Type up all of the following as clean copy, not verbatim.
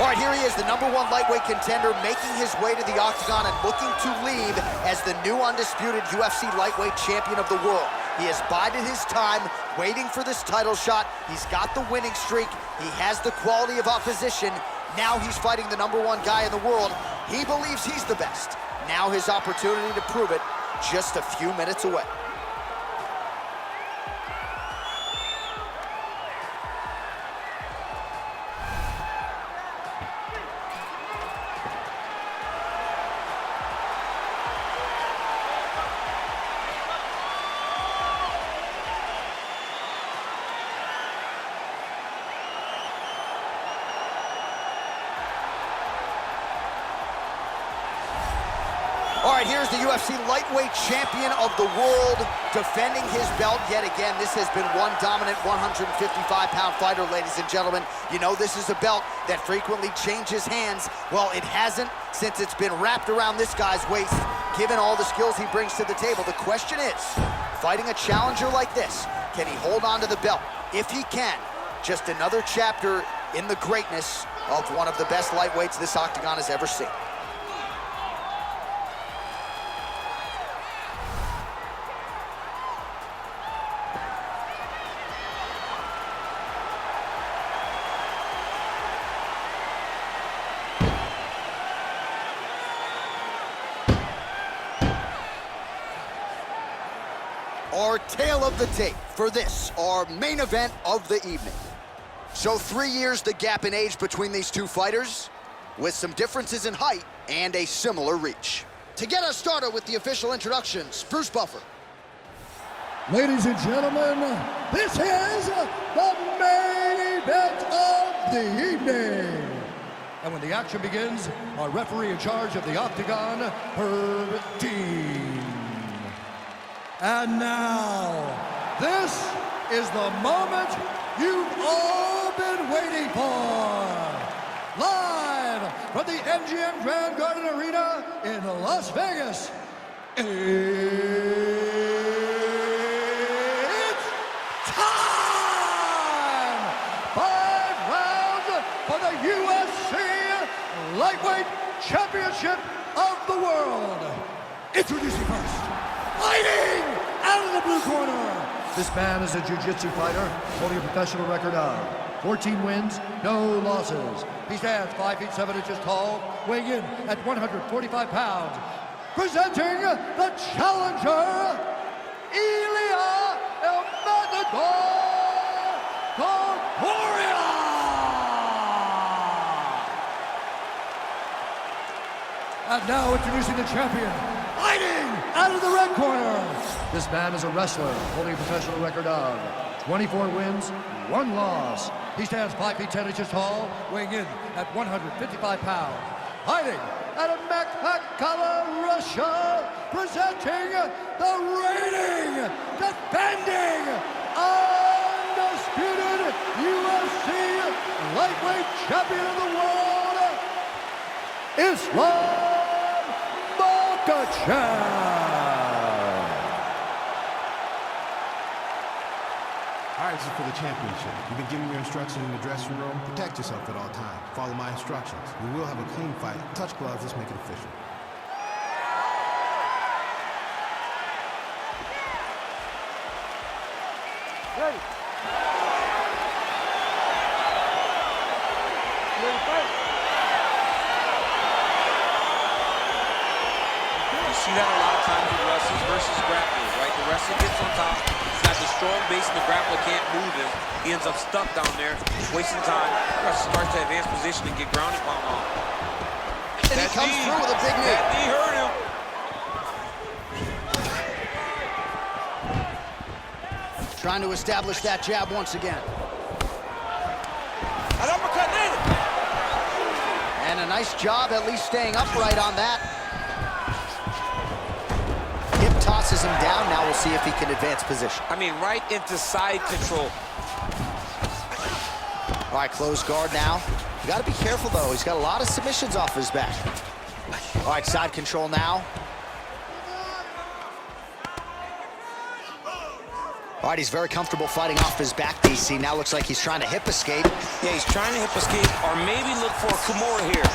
right, here he is, the #1 lightweight contender, making his way to the octagon and looking to leave as the new undisputed UFC lightweight champion of the world. He has bided his time, waiting for this title shot. He's got the winning streak. He has the quality of opposition. Now he's fighting the #1 guy in the world. He believes he's the best. Now his opportunity to prove it, just a few minutes away. All right, here's the UFC lightweight champion of the world, defending his belt yet again. This has been one dominant 155-pound fighter, ladies and gentlemen. You know this is a belt that frequently changes hands. Well, it hasn't since it's been wrapped around this guy's waist, given all the skills he brings to the table. The question is, fighting a challenger like this, can he hold on to the belt? If he can, just another chapter in the greatness of one of the best lightweights this octagon has ever seen. Our tale of the tape for this, our main event of the evening. So 3 years the gap in age between these two fighters, with some differences in height and a similar reach. To get us started with the official introductions, Bruce Buffer. Ladies and gentlemen, this is the main event of the evening. And when the action begins, our referee in charge of the octagon, Herb Dean. And now, this is the moment you've all been waiting for. Live from the MGM Grand Garden Arena in Las Vegas, it's time! 5 rounds for the UFC Lightweight Championship of the World. Introducing first, fighting out of the blue corner. This man is a jiu-jitsu fighter holding a professional record of 14 wins, no losses. He stands 5 feet 7 inches tall, weighing in at 145 pounds. Presenting the challenger, Ilia Topuria. And now introducing the champion, fighting out of the red corner. This man is a wrestler holding a professional record of 24 wins, 1 loss. He stands 5 feet 10 inches tall, weighing in at 155 pounds. Hiding out of Makhachev, Russia, presenting the reigning, defending, undisputed UFC lightweight champion of the world, Ilia Makhachev. All right, this is for the championship. You've been giving your instructions in the dressing room. Protect yourself at all times. Follow my instructions. We will have a clean fight. Touch gloves, let's make it official. Ready. Ready, fight. You see that a lot of times with wrestlers versus grapplers, right? The wrestler gets on top. He's got the strong base and the grappler can't move him. He ends up stuck down there, wasting time. The wrestler starts to advance position and get grounded pound on. And he comes through with a big knee. That knee hurt him. Trying to establish that jab once again. An uppercut landed. And a nice job at least staying upright on that. Hip tosses him down. Now we'll see if he can advance position. I mean, right into side control. All right, closed guard now. You got to be careful, though. He's got a lot of submissions off his back. All right, side control now. All right, he's very comfortable fighting off his back, DC. Now looks like he's trying to hip escape. Yeah, he's trying to hip escape or maybe look for a Kimura here.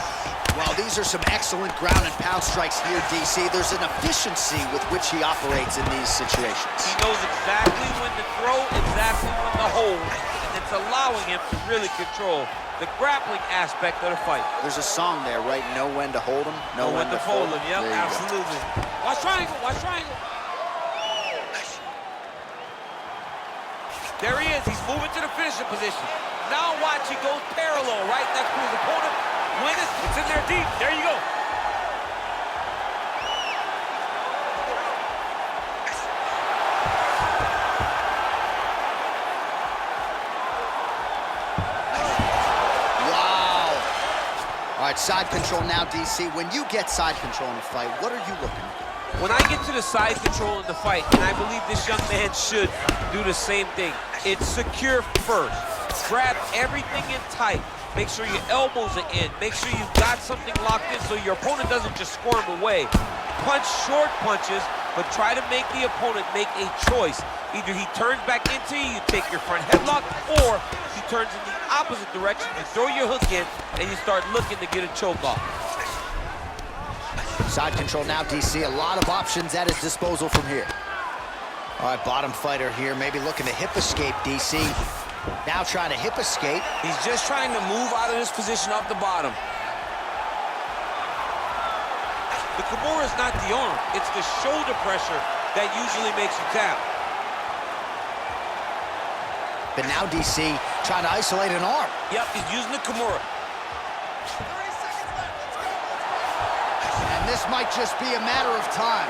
Well, these are some excellent ground and pound strikes here, DC. There's an efficiency with which he operates in these situations. He knows exactly when to throw, exactly when to hold, and it's allowing him to really control the grappling aspect of the fight. There's a song there, right? Know when to hold him, know when to fold him. Yep, absolutely. Watch triangle, watch triangle. There he is, he's moving to the finishing position. Now watch, he goes parallel right next to his opponent. Win it, it's in there deep, there you go. Wow. All right, side control now, DC. When you get side control in a fight, what are you looking for? When I get to the side control in the fight, and I believe this young man should do the same thing, it's secure first. Grab everything in tight. Make sure your elbows are in. Make sure you've got something locked in so your opponent doesn't just squirm away. Punch short punches, but try to make the opponent make a choice. Either he turns back into you, you take your front headlock, or he turns in the opposite direction, you throw your hook in, and you start looking to get a choke off. Side control now, DC. A lot of options at his disposal from here. All right, bottom fighter here, maybe looking to hip escape, DC. Now trying to hip escape. He's just trying to move out of this position off the bottom. The Kimura is not the arm, it's the shoulder pressure that usually makes you tap. But now DC trying to isolate an arm. Yep, he's using the Kimura. And this might just be a matter of time.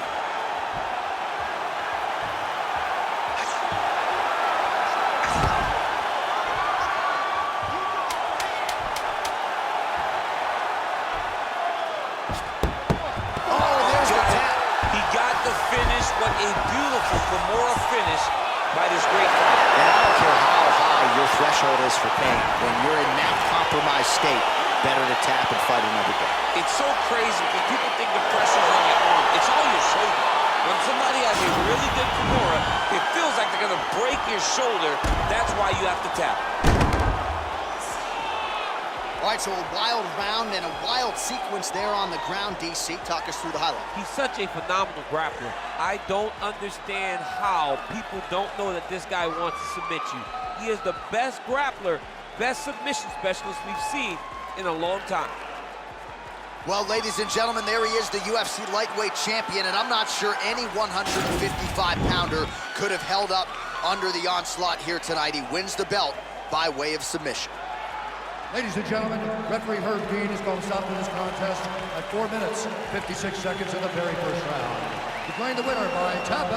What a beautiful Kimura finish by this great fighter. And I don't care how high your threshold is for pain. When you're in that compromised state, better to tap and fight another day. It's so crazy because people think the pressure's on your arm. It's all your shoulder. When somebody has a really good Kimura, it feels like they're going to break your shoulder. That's why you have to tap. All right, so a wild round and a wild sequence there on the ground, DC. Talk us through the highlight. He's such a phenomenal grappler. I don't understand how people don't know that this guy wants to submit you. He is the best grappler, best submission specialist we've seen in a long time. Well, ladies and gentlemen, there he is, the UFC lightweight champion, and I'm not sure any 155-pounder could have held up under the onslaught here tonight. He wins the belt by way of submission. Ladies and gentlemen, referee Herb Dean is going to stop this contest at 4 minutes, 56 seconds in the very first round. Declaring the winner by tap